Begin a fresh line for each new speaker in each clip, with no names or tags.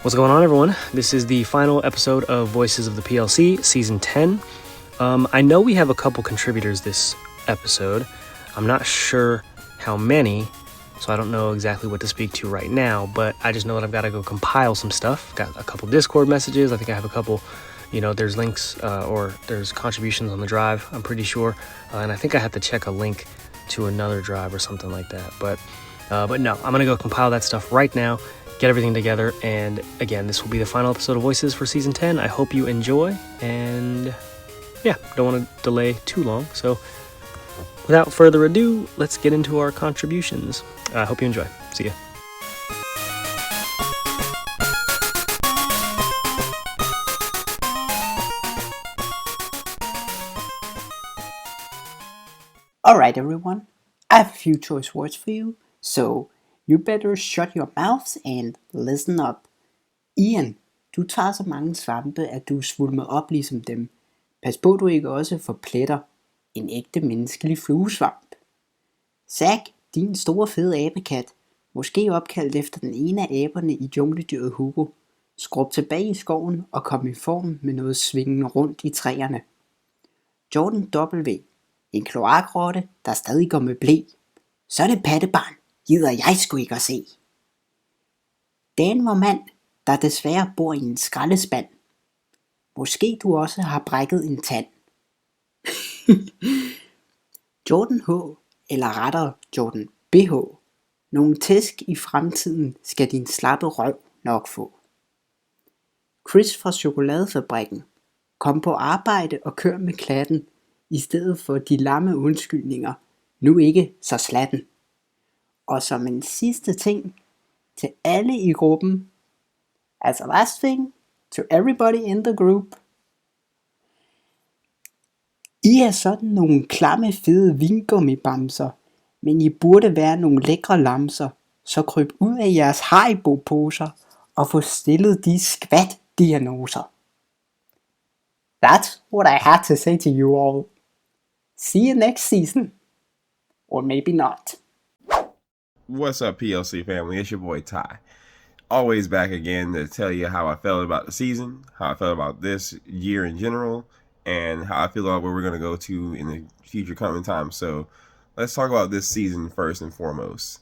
What's going on, everyone? This is the final episode of Voices of the PLC, Season 10. I know we have a couple contributors this episode. I'm not sure how many, so I don't know exactly what to speak to right now, but I just know that I've got to go compile some stuff. Got a couple Discord messages. I think I have a couple, there's links or there's contributions on the drive, I'm pretty sure. And I think I have to check a link to another drive or something like that. But no, I'm going to go compile that stuff right now, get everything together, and again, this will be the final episode of Voices for Season 10. I hope you enjoy, and yeah, don't want to delay too long, so without further ado, let's get into our contributions. I hope you enjoy. See ya.
Alright everyone, I have a few choice words for you, so you better shut your mouths and listen up. Ian, du tager så mange svampe, at du er svulmet op ligesom dem. Pas på, du ikke også får pletter. En ægte menneskelig fluesvamp. Zack, din store fede abekat, måske opkaldt efter den ene af aberne i jungledyret Hugo. Skrub tilbage i skoven og kom i form med noget svingende rundt i træerne. Jordan W. En kloakrotte, der stadig går med ble. Så er det pattebarn, gider jeg sgu ikke at se. Dan var mand, der desværre bor i en skraldespand. Måske du også har brækket en tand. Jordan H. eller rettere Jordan BH. Nogle tæsk i fremtiden skal din slappe røv nok få. Chris fra chokoladefabrikken. Kom på arbejde og kør med klatten, i stedet for de lamme undskyldninger. Nu ikke så slatten. Og som en sidste ting til alle i gruppen. As a last thing to everybody in the group. I er sådan nogle klamme fede vingummibamser, men I burde være nogle lækre lamser, så kryb ud af jeres Haribo-poser og få stillet de skvat-diagnoser. That's what I had to say to you all. See you next season. Or maybe not.
What's up, PLC family? It's your boy Ty. Always back again to tell you how I felt about the season, how I felt about this year in general, and how I feel about where we're going to go to in the future coming time. So let's talk about this season first and foremost.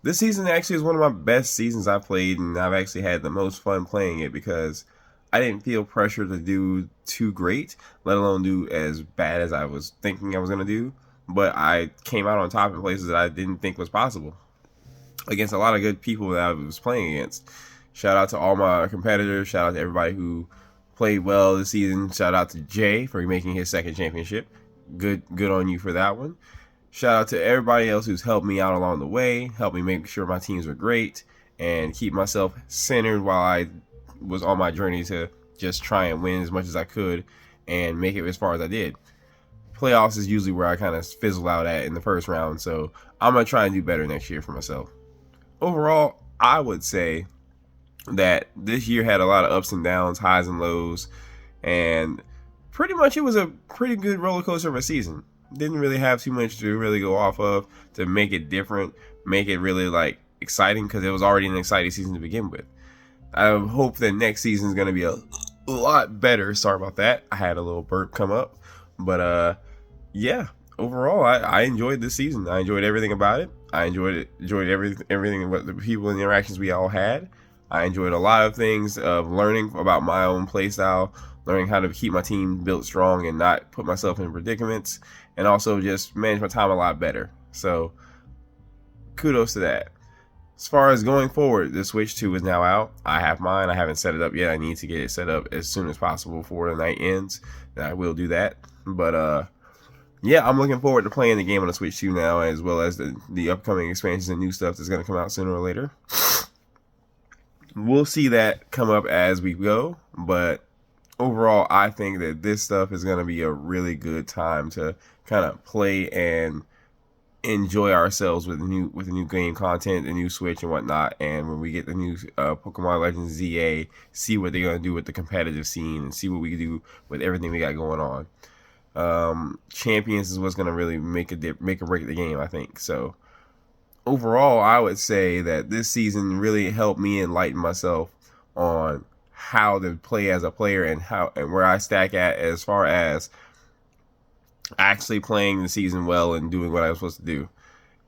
This season actually is one of my best seasons I've played, and I've actually had the most fun playing it because I didn't feel pressure to do too great, let alone do as bad as I was thinking I was going to do. But I came out on top in places that I didn't think was possible against a lot of good people that I was playing against. Shout out to all my competitors. Shout out to everybody who played well this season. Shout out to Jay for making his second championship. Good on you for that one. Shout out to everybody else who's helped me out along the way, helped me make sure my teams were great, and keep myself centered while I was on my journey to just try and win as much as I could and make it as far as I did. Playoffs is usually where I kind of fizzle out at in the first round, so I'm going to try and do better next year for myself. Overall, I would say that this year had a lot of ups and downs, highs and lows, and pretty much it was a pretty good roller coaster of a season. Didn't really have too much to really go off of to make it different, make it really exciting, because it was already an exciting season to begin with. I hope that next season is going to be a lot better. Sorry about that. I had a little burp come up. But yeah, overall, I enjoyed this season. I enjoyed everything about it. I enjoyed everything about the people and the interactions we all had. I enjoyed a lot of things of learning about my own playstyle, learning how to keep my team built strong and not put myself in predicaments, and also just manage my time a lot better. So kudos to that. As far as going forward, the Switch 2 is now out. I have mine. I haven't set it up yet. I need to get it set up as soon as possible before the night ends. And I will do that. But yeah, I'm looking forward to playing the game on the Switch 2 now, as well as the upcoming expansions and new stuff that's going to come out sooner or later. We'll see that come up as we go. But overall, I think that this stuff is going to be a really good time to kind of play and enjoy ourselves with the new game content, the new Switch and whatnot. And when we get the new Pokemon Legends ZA, see what they're gonna do with the competitive scene and see what we can do with everything we got going on. Champions is what's gonna really make or break the game, I think. So overall, I would say that this season really helped me enlighten myself on how to play as a player and where I stack at as far as actually playing the season well and doing what I was supposed to do.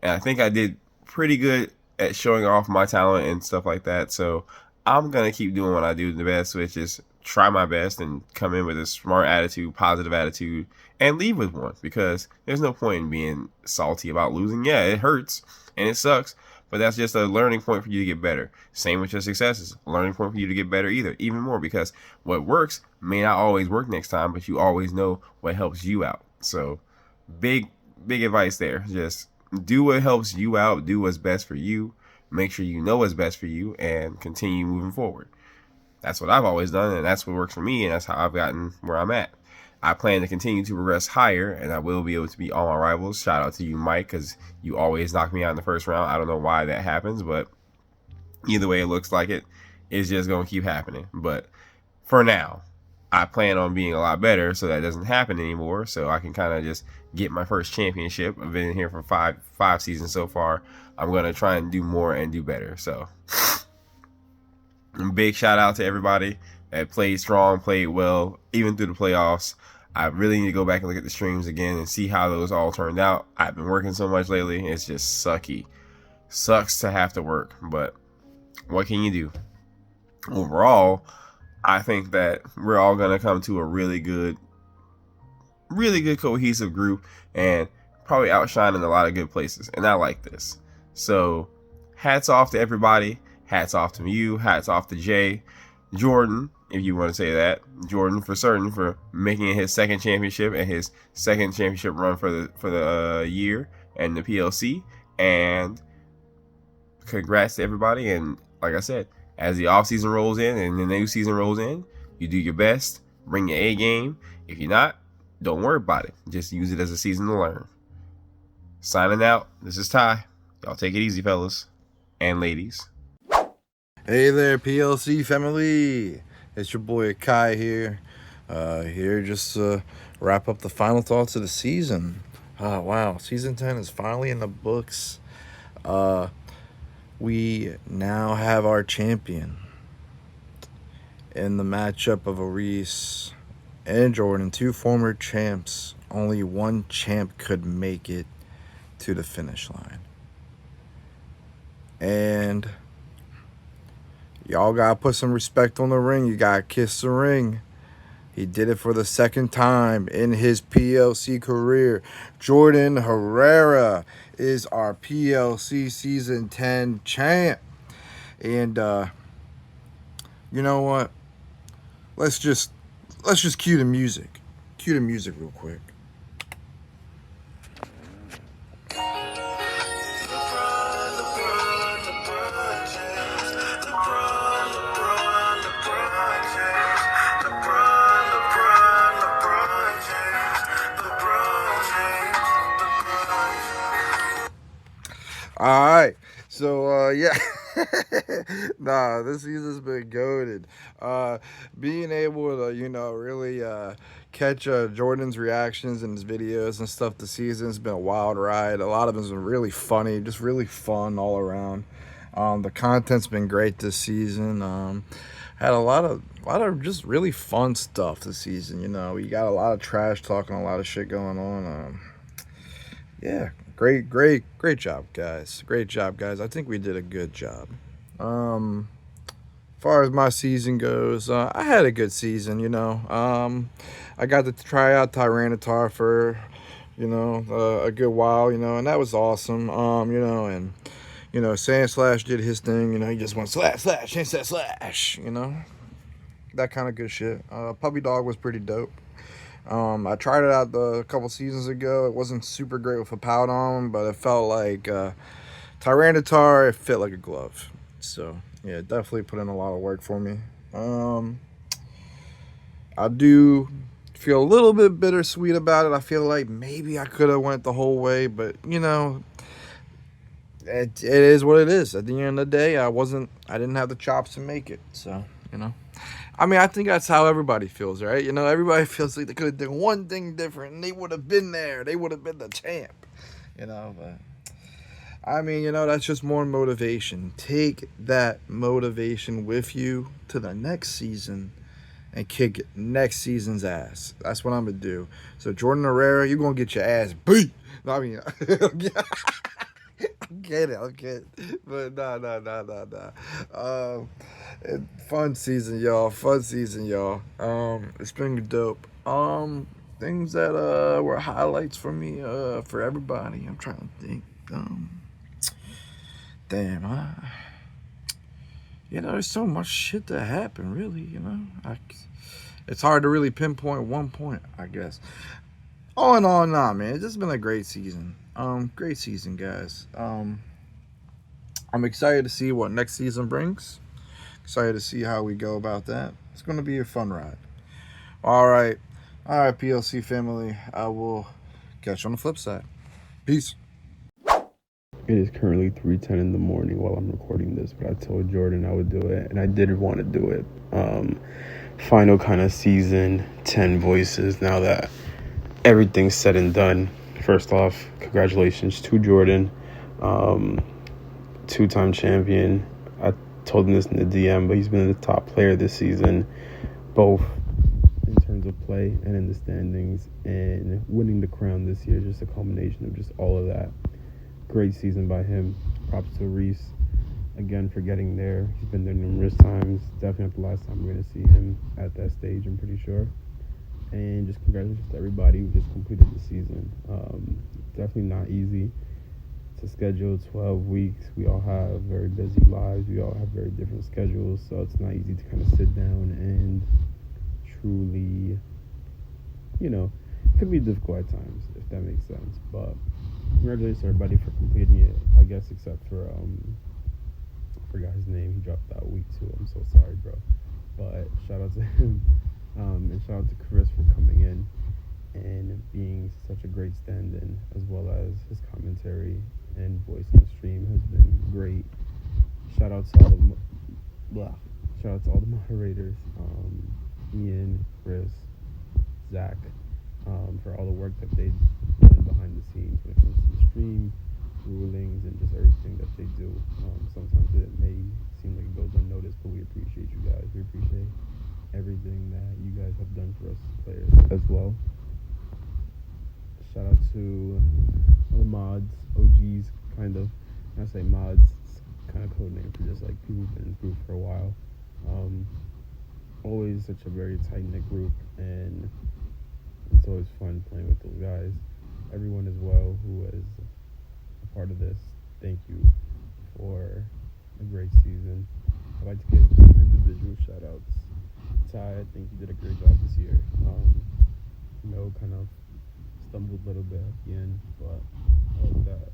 And I think I did pretty good at showing off my talent and stuff like that. So I'm going to keep doing what I do the best, which is try my best and come in with a smart attitude, positive attitude, and leave with one, because there's no point in being salty about losing. Yeah, it hurts and it sucks, but that's just a learning point for you to get better. Same with your successes, a learning point for you to get better even more, because what works may not always work next time, but you always know what helps you out. So big advice there. Just do what helps you out, do what's best for you, make sure you know what's best for you, and continue moving forward. That's what I've always done, and that's what works for me, and that's how I've gotten where I'm at. I plan to continue to progress higher, and I will be able to beat all my rivals. Shout out to you, Mike, because you always knock me out in the first round. I don't know why that happens, but either way, it looks like it's just going to keep happening. But for now, I plan on being a lot better so that doesn't happen anymore, so I can kind of just get my first championship. I've been here for five seasons so far. I'm going to try and do more and do better. So big shout out to everybody that played strong, played well, even through the playoffs. I really need to go back and look at the streams again and see how those all turned out. I've been working so much lately. It's just sucky. Sucks to have to work, but what can you do? Overall, I think that we're all going to come to a really good cohesive group and probably outshine in a lot of good places. And I like this. So hats off to everybody. Hats off to you. Hats off to Jay. Jordan, if you want to say that. Jordan, for certain, for making it his second championship and his second championship run for the year and the PLC. And congrats to everybody. And like I said, as the off season rolls in and the new season rolls in, you do your best, bring your A game. If you're not, don't worry about it. Just use it as a season to learn. Signing out. This is Ty. Y'all take it easy, fellas and ladies.
Hey there, PLC family. It's your boy Akai here. Here just to wrap up the final thoughts of the season. Oh, wow. Season 10 is finally in the books. We now have our champion in the matchup of Aris and Jordan, two former champs. Only one champ could make it to the finish line. And y'all gotta put some respect on the ring. You gotta kiss the ring. He did it for the second time in his PLC career. Jordan Herrera is our PLC Season 10 champ. And you know what? Let's just cue the music. Cue the music real quick. All right, so yeah, this season's been goated. Being able to really catch Jordan's reactions and his videos and stuff this season's been a wild ride. A lot of it's been really funny, just really fun all around. The content's been great this season. Had a lot of just really fun stuff this season. We got a lot of trash talking, a lot of shit going on. Yeah. Great job, guys. Great job, guys. I think we did a good job. As far as my season goes, I had a good season, I got to try out Tyranitar for, a good while, and that was awesome. Sand Slash did his thing, he just went slash, Sand Slash, that kind of good shit. Puppy Dog was pretty dope. I tried it out a couple seasons ago. It wasn't super great with a pout on, but it felt like Tyranitar, it fit like a glove. So, yeah, definitely put in a lot of work for me. I do feel a little bit bittersweet about it. I feel like maybe I could have went the whole way, but, it is what it is. At the end of the day, I didn't have the chops to make it. So, I mean, I think that's how everybody feels, right? You know, everybody feels like they could have done one thing different and they would have been there. They would have been the champ. You know, but I mean, you know, that's just more motivation. Take that motivation with you to the next season and kick next season's ass. That's what I'm going to do. So, Jordan Herrera, you're going to get your ass beat. No, I mean, I'm kidding. But nah. Fun season, y'all. It's been dope. Things that were highlights for me, for everybody. I'm trying to think. Damn, you know, there's so much shit that happened, really, you know. It's hard to really pinpoint one point, I guess. All in all, nah, man, it's just been a great season. Great season, guys. I'm excited to see what next season brings. Excited to see how we go about that. It's going to be a fun ride. All right, PLC family. I will catch you on the flip side. Peace.
It is currently 3:10 in the morning while I'm recording this, but I told Jordan I would do it, and I did want to do it. Final kind of season 10 voices now that everything's said and done. First off, congratulations to Jordan, two-time champion. I told him this in the DM, but he's been the top player this season, both in terms of play and in the standings, and winning the crown this year, just a culmination of just all of that. Great season by him. Props to Reese again for getting there. He's been there numerous times. Definitely not the last time we're going to see him at that stage, I'm pretty sure. And just congratulations to everybody who just completed the season. Definitely not easy to schedule 12 weeks. We all have very busy lives. We all have very different schedules, so it's not easy to kind of sit down and truly, you know, it could be difficult at times, if that makes sense. But congratulations to everybody for completing it, I guess, except for, I forgot his name. He dropped out week 2. I'm so sorry, bro. But shout out to him. And shout out to Chris for coming in and being such a great stand-in, as well as his commentary and voice on the stream has been great. Shout out to all the moderators, Ian, Chris, Zach, for all the work that they've done behind the scenes when it comes to the stream, rulings, and just everything that they do. Sometimes it may seem like it goes unnoticed, but we appreciate you guys. We appreciate everything that you guys have done for us as players as well. Shout out to all the mods, OGs, kind of. When I say mods, it's kind of code name for just like people who've been in the group for a while. Always such a very tight-knit group, and it's always fun playing with those guys. Everyone as well who is a part of this, thank you for a great season. I'd like to give some individual shout-outs. Ty, I think you did a great job this year. Kind of stumbled a little bit at the end, but I hope that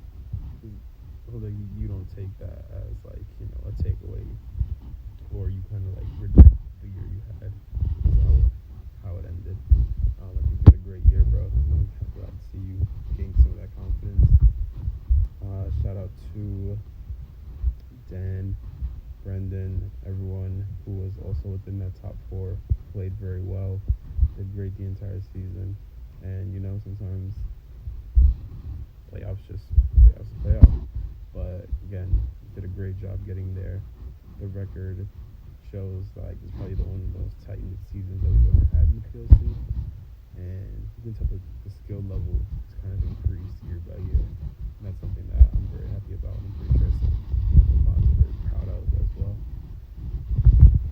you don't take that as like, you know, a takeaway, or you kind of like reject the year you had, how it ended. I think you had a great year, bro. I'm glad to see you gain some of that confidence. Shout out to Dan, Brendan, everyone who was also within that top 4, played very well, did great the entire season. And, you know, sometimes playoffs play out. But, again, did a great job getting there. The record shows, like, it's probably one of the most tight-knit seasons that we've ever had in the PLC. And you can tell the skill level has kind of increased year by year. And that's something that I'm very happy about, and I'm pretty sure the mods are very proud of as well.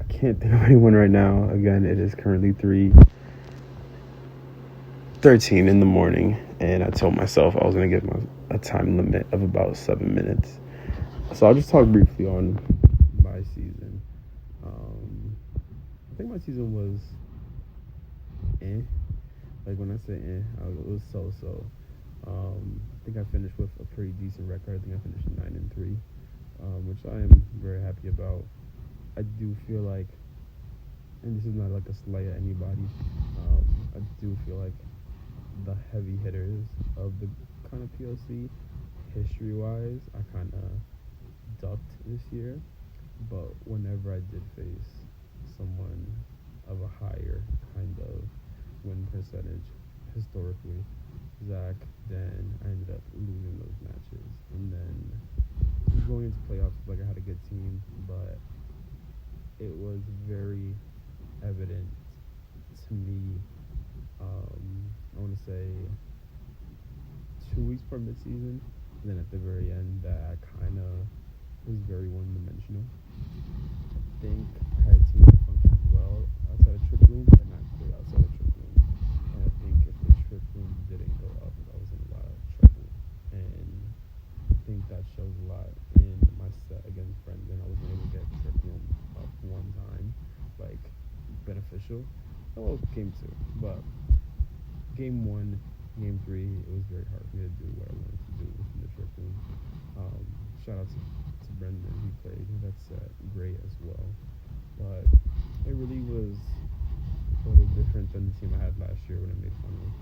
I can't think of anyone right now. Again, it is currently 3:13 in the morning, and I told myself I was going to give a time limit of about 7 minutes. So I'll just talk briefly on my season. I think my season was Like when I say it was so. I think I finished with a pretty decent record. I think I finished 9-3, which I am very happy about. I do feel like, and this is not like a slight at anybody, I do feel like the heavy hitters of the kind of PLC, history-wise, I kind of ducked this year. But whenever I did face someone of a higher kind of win percentage historically. Zach, then I ended up losing those matches. And then going into playoffs, like I had a good team, but it was very evident to me, I want to say 2 weeks before midseason, and then at the very end that I kind of was very one-dimensional. I think I had a team that functioned well outside of trick room, but not great outside of trick room. And I think if the trick room didn't go up, I was in a lot of trouble. And I think that shows a lot in my set against Brendan. I was able to get trick room up one time, like beneficial. Well, game 2, but game 1, game 3, it was very hard for me to do what I wanted to do in the trick room. Shout out to Brendan, he played that set great as well. But it really was a little different than the team I had last year when I made finals.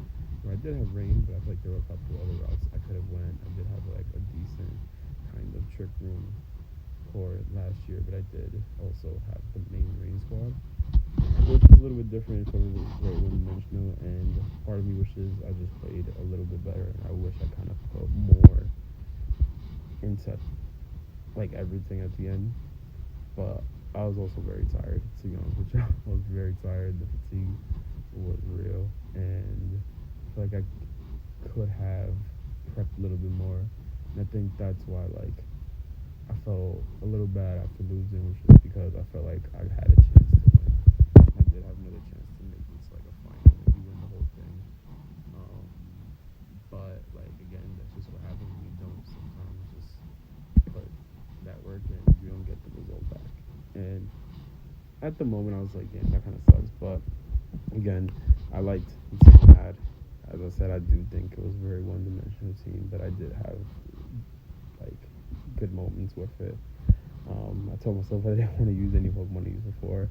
Where I did have rain, but I feel like there were a couple other routes I could have went. I did have like a decent kind of trick room core last year, but I did also have the main rain squad, which is a little bit different from the very one-dimensional, and part of me wishes I just played a little bit better, and I wish I kind of put more into like everything at the end. But I was also very tired, to be honest with you. I was very tired. The fatigue was real, and I feel like I could have prepped a little bit more, and I think that's why like I felt a little bad after losing, which was because I felt like I had a chance to win. I did have another chance to make this like a final, maybe win the whole thing. But like again, that's just what happens when you don't sometimes just put that work in. You don't get the result back. And at the moment, I was like, yeah, that kind of sucks. But again, I liked the team I had. As I said, I do think it was a very one-dimensional team, but I did have like good moments with it. I told myself I didn't want to use any Pokemon I used before.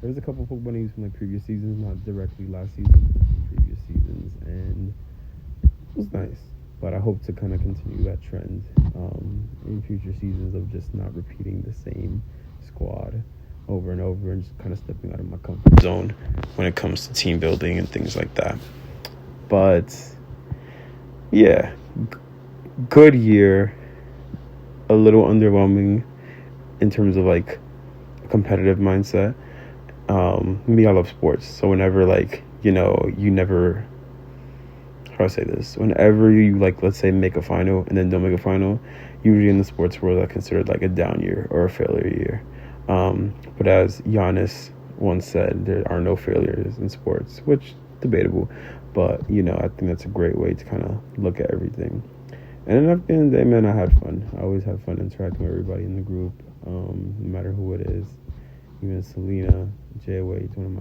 There was a couple of Pokemon I used from like previous seasons, not directly last season, but from previous seasons, and it was nice. But I hope to kind of continue that trend in future seasons of just not repeating the same squad over and over and just kind of stepping out of my comfort zone when it comes to team building and things like that. But yeah, good year. A little underwhelming in terms of like a competitive mindset. Me, I love sports, so whenever like you never, how do I say this? Whenever you like, let's say, make a final and then don't make a final, usually in the sports world, that's considered like a down year or a failure year. But as Giannis once said, there are no failures in sports, which debatable, but I think that's a great way to kind of look at everything. And at the end of the day, man, I had fun. I always have fun interacting with everybody in the group, no matter who it is. Even Selina, J-Wade, one of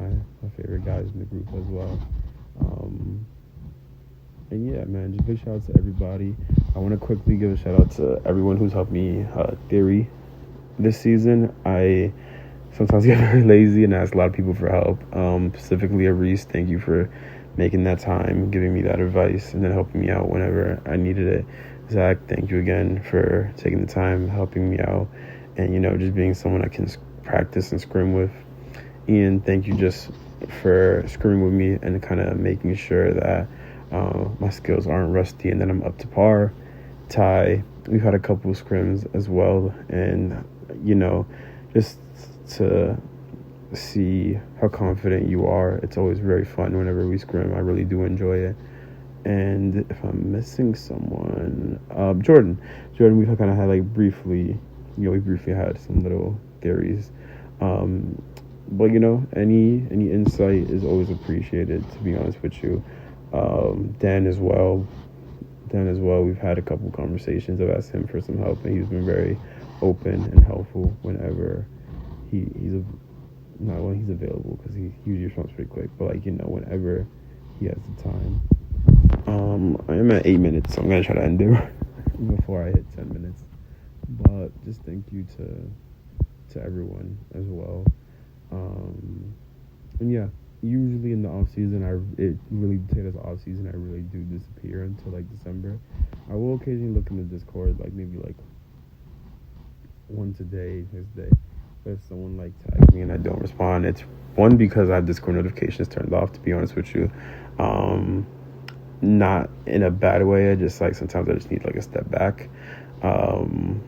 my favorite guys in the group as well. And yeah, man, just big shout out to everybody. I want to quickly give a shout out to everyone who's helped me theory this season. I sometimes get very lazy and ask a lot of people for help. Specifically, Reese, thank you for making that time, giving me that advice, and then helping me out whenever I needed it. Zach, thank you again for taking the time, helping me out, and just being someone I can practice and scrim with. Ian, thank you just for scrimming with me and kind of making sure that my skills aren't rusty and that I'm up to par. Ty, we've had a couple of scrims as well, and just to see how confident you are, it's always very fun whenever we scrim. I really do enjoy it. And if I'm missing someone, Jordan, we kind of had like briefly had some little theories. But any insight is always appreciated, to be honest with you. Dan as well, we've had a couple conversations. I've asked him for some help, and he's been very open and helpful whenever he's not when he's available, because he usually responds pretty quick, but whenever he has the time. I am at 8 minutes, so I'm gonna try to end it before I hit 10 minutes. But just thank you to everyone as well. And yeah, usually in the off season, it really take as off season. I really do disappear until like December. I will occasionally look in the Discord, like maybe like once a day, next day. if someone like tags me and I don't respond, it's one because I have Discord notifications turned off, to be honest with you. Not in a bad way. I just like sometimes I just need like a step back. And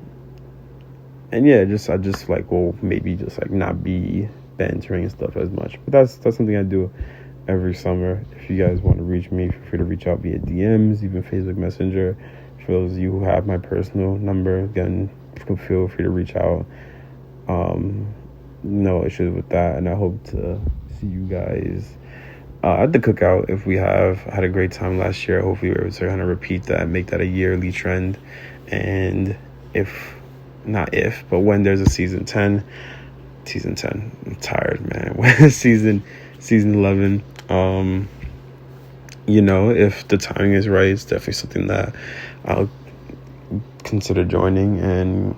yeah, I just like will maybe just like not be bantering and stuff as much. But that's something I do every summer. If you guys want to reach me, feel free to reach out via DMs, even Facebook Messenger. For those of you who have my personal number, again, feel free to reach out. No issues with that, and I hope to see you guys at the cookout. If we have had a great time last year, hopefully we're able to kind of repeat that, make that a yearly trend. And but when there's a season 10, I'm tired, man. When season 11, if the timing is right, it's definitely something that I'll consider joining and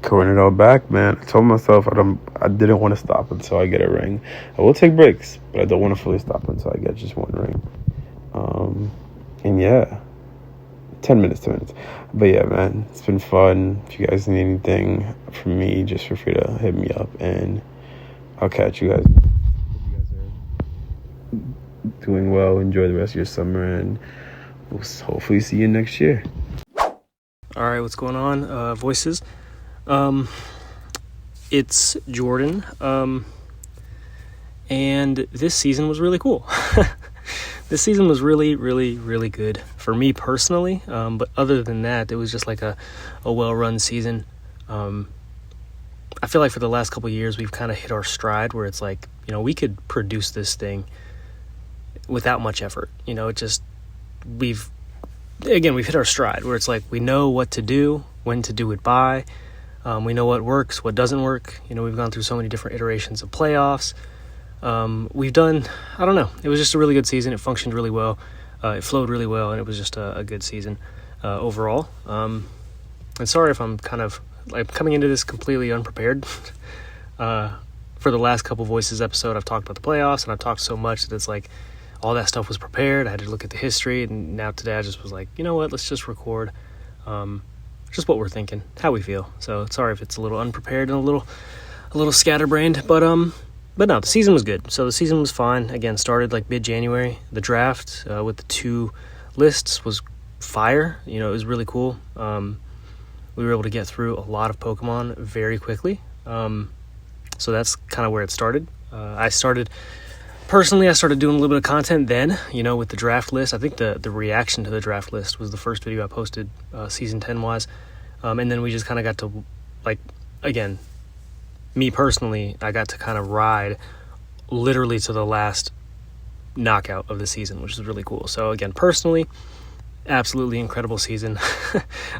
covering it all back, man. I told myself I didn't want to stop until I get a ring. I will take breaks, but I don't want to fully stop until I get just one ring. And yeah, 10 minutes. But yeah, man, it's been fun. If you guys need anything from me, just feel free to hit me up, and I'll catch you guys. Hope you guys are doing well. Enjoy the rest of your summer, and we'll hopefully see you next year.
All right, what's going on, voices? It's Jordan, and this season was really cool. This season was really, really, really good for me personally, but other than that, it was just like a well-run season. I feel like for the last couple of years, we've kind of hit our stride where it's like, we could produce this thing without much effort. We've hit our stride where it's like we know what to do, when to do it by. We know what works, what doesn't work. We've gone through so many different iterations of playoffs. We've done, I don't know, it was just a really good season. It functioned really well. It flowed really well, and it was just a good season overall. And sorry if I'm kind of like coming into this completely unprepared. For the last couple Voices episode, I've talked about the playoffs, and I've talked so much that it's like all that stuff was prepared. I had to look at the history, and now today I just was like, you know what, let's just record just what we're thinking, how we feel. So sorry if it's a little unprepared and a little scatterbrained, but no, the season was good. So the season was fine. Again, started like mid-January. The draft with the 2 lists was fire. It was really cool. We were able to get through a lot of Pokemon very quickly. So that's kind of where it started. I started doing a little bit of content then, with the draft list. I think the reaction to the draft list was the first video I posted season 10-wise. And then we just kind of got to, like, again, me personally, I got to kind of ride literally to the last knockout of the season, which is really cool. So again, personally, absolutely incredible season.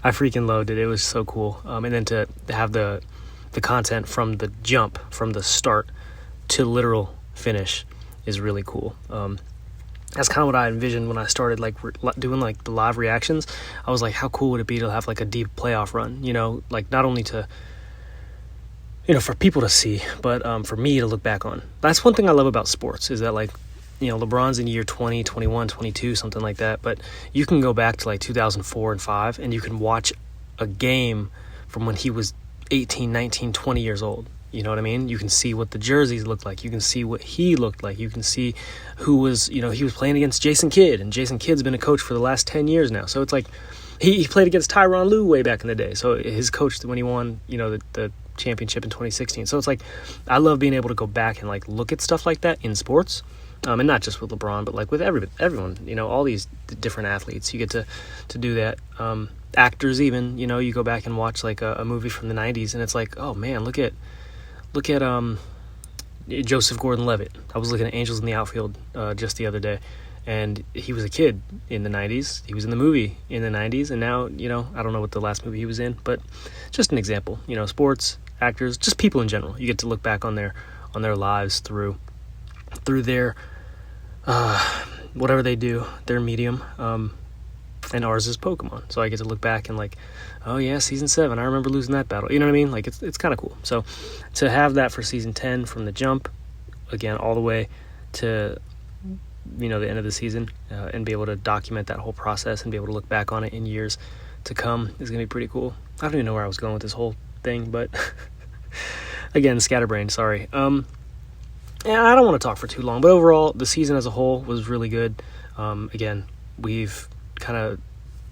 I freaking loved it. It was so cool. And then to have the content from the jump, from the start to literal finish is really cool. That's kind of what I envisioned when I started doing like the live reactions. I was like, how cool would it be to have like a deep playoff run, like not only to, for people to see, but for me to look back on. That's one thing I love about sports is that like, LeBron's in year 20, 21, 22, something like that. But you can go back to like 2004 and 5 and you can watch a game from when he was 18, 19, 20 years old. You know what I mean? You can see what the jerseys looked like. You can see what he looked like. You can see who was, he was playing against Jason Kidd, and Jason Kidd's been a coach for the last 10 years now. So it's like he played against Tyronn Lue way back in the day. So his coach when he won, the championship in 2016. So it's like I love being able to go back and like look at stuff like that in sports. And not just with LeBron, but like with everyone, all these different athletes, you get to do that. Actors even, you go back and watch like a movie from the 90s and it's like, oh man, look at Joseph Gordon-Levitt. I was looking at Angels in the Outfield just the other day, and he was a kid in the 90s. He was in the movie in the 90s, and now, I don't know what the last movie he was in, but just an example. Sports, actors, just people in general. You get to look back on their lives through their whatever they do, their medium, and ours is Pokemon. So I get to look back and like, oh yeah, season 7, I remember losing that battle. You know what I mean? Like it's kind of cool. So to have that for season 10 from the jump, again, all the way to the end of the season, and be able to document that whole process and be able to look back on it in years to come is gonna be pretty cool. I don't even know where I was going with this whole thing, but Again, scatterbrained, sorry. And I don't want to talk for too long, but overall, the season as a whole was really good. Again, we've kind of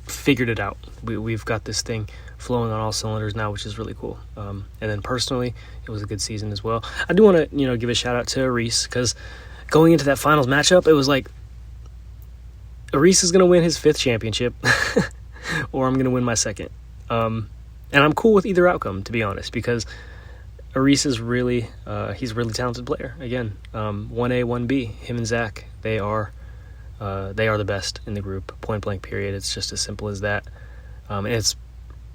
figured it out. We've got this thing flowing on all cylinders now, which is really cool. And then personally, it was a good season as well. I do want to, give a shout out to Reese, because going into that finals matchup, it was like, Reese is going to win his 5th championship, or I'm going to win my 2nd. And I'm cool with either outcome, to be honest, because Reese is really, he's a really talented player. Again, 1A, 1B, him and Zach, they are the best in the group, point blank period. It's just as simple as that. And it's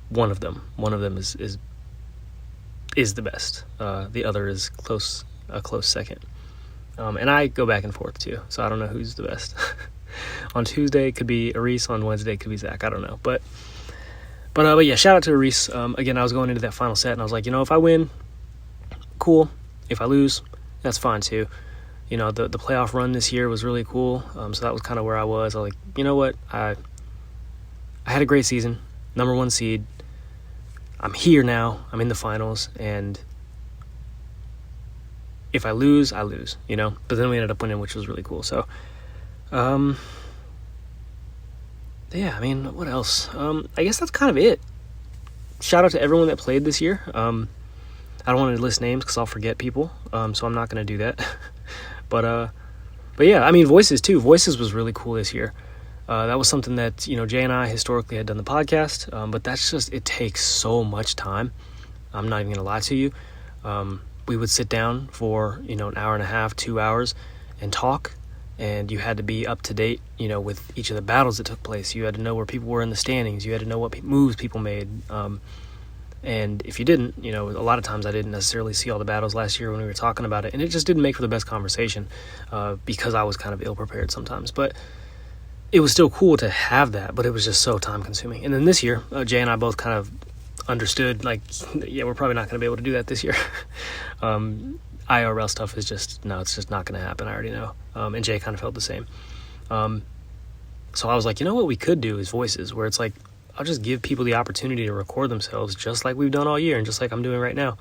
one of them. One of them is the best. The other is a close second. And I go back and forth too, so I don't know who's the best. On Tuesday it could be Reese, on Wednesday it could be Zach. I don't know, but yeah, shout out to Reese. Again, I was going into that final set and I was like, if I win, cool. If I lose, that's fine too. The playoff run this year was really cool. So that was kind of where I was. I was like, you know what? I had a great season, number 1 seed. I'm here now. I'm in the finals, and if I lose, I lose. But then we ended up winning, which was really cool. So, yeah. What else? I guess that's kind of it. Shout out to everyone that played this year. I don't want to list names because I'll forget people. So I'm not going to do that. But yeah, Voices too. Voices was really cool this year. That was something that, Jay and I historically had done the podcast, but that's just, it takes so much time. I'm not even going to lie to you. We would sit down for, an hour and a half, 2 hours and talk, and you had to be up to date, with each of the battles that took place. You had to know where people were in the standings. You had to know what moves people made. And if you didn't, a lot of times I didn't necessarily see all the battles last year when we were talking about it, and it just didn't make for the best conversation, because I was kind of ill-prepared sometimes. But it was still cool to have that, but it was just so time-consuming. And then this year, Jay and I both kind of understood, yeah, we're probably not going to be able to do that this year. IRL stuff is just, no, it's just not going to happen. I already know. And Jay kind of felt the same. So I was like, what we could do is Voices, where it's like, I'll just give people the opportunity to record themselves just like we've done all year and just like I'm doing right now.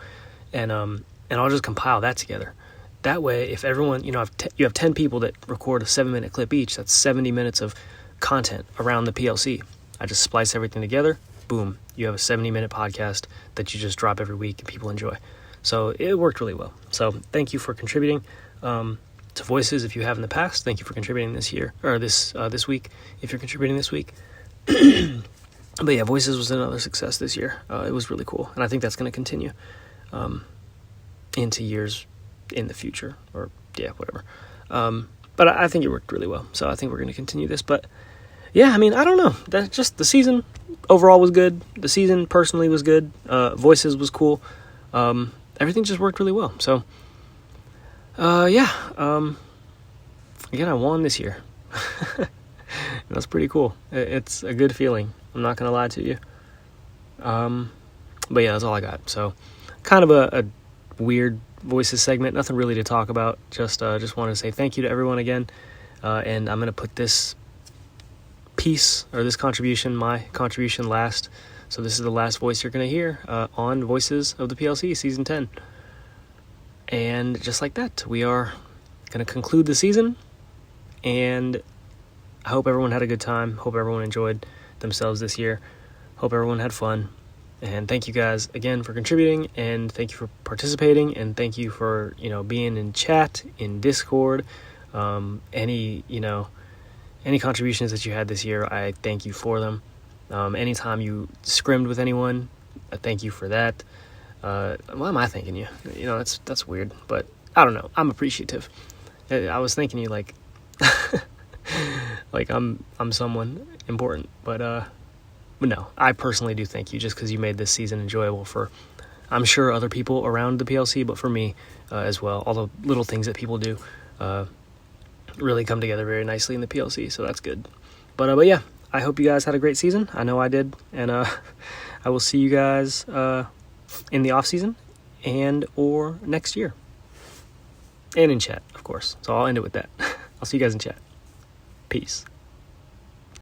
And I'll just compile that together. That way, if everyone, you have 10 people that record a 7-minute clip each, that's 70 minutes of content around the PLC. I just splice everything together. Boom. You have a 70-minute podcast that you just drop every week and people enjoy. So it worked really well. So thank you for contributing to Voices if you have in the past. Thank you for contributing this year, or this week, if you're contributing this week. But yeah, Voices was another success this year. It was really cool. And I think that's going to continue into years in the future, or yeah, whatever. But I think it worked really well. So I think we're going to continue this. But yeah, I don't know. That just the season overall was good. The season personally was good. Voices was cool. Everything just worked really well. So yeah. Again, I won this year. That's pretty cool. It's a good feeling. I'm not gonna lie to you. But yeah, that's all I got. So kind of a weird Voices segment. Nothing really to talk about. Just want to say thank you to everyone again. And I'm gonna put this piece, or this contribution, my contribution, last. So this is the last voice you're gonna hear on Voices of the PLC season 10. And just like that, we are gonna conclude the season. And I hope everyone had a good time. Hope everyone enjoyed themselves this year. Hope everyone had fun. And thank you guys again for contributing, and thank you for participating, and thank you for, being in chat, in Discord. Any contributions that you had this year, I thank you for them. Anytime you scrimmed with anyone, I thank you for that. Why am I thanking you? That's weird, but I don't know. I'm appreciative. I was thanking you like I'm someone important, but no, I personally do thank you, just because you made this season enjoyable for, I'm sure, other people around the PLC, but for me as well. All the little things that people do really come together very nicely in the PLC, so that's good. But yeah, I hope you guys had a great season. I know I did, and I will see you guys in the off season and or next year, and in chat, of course. So I'll end it with that. I'll see you guys in chat. Peace.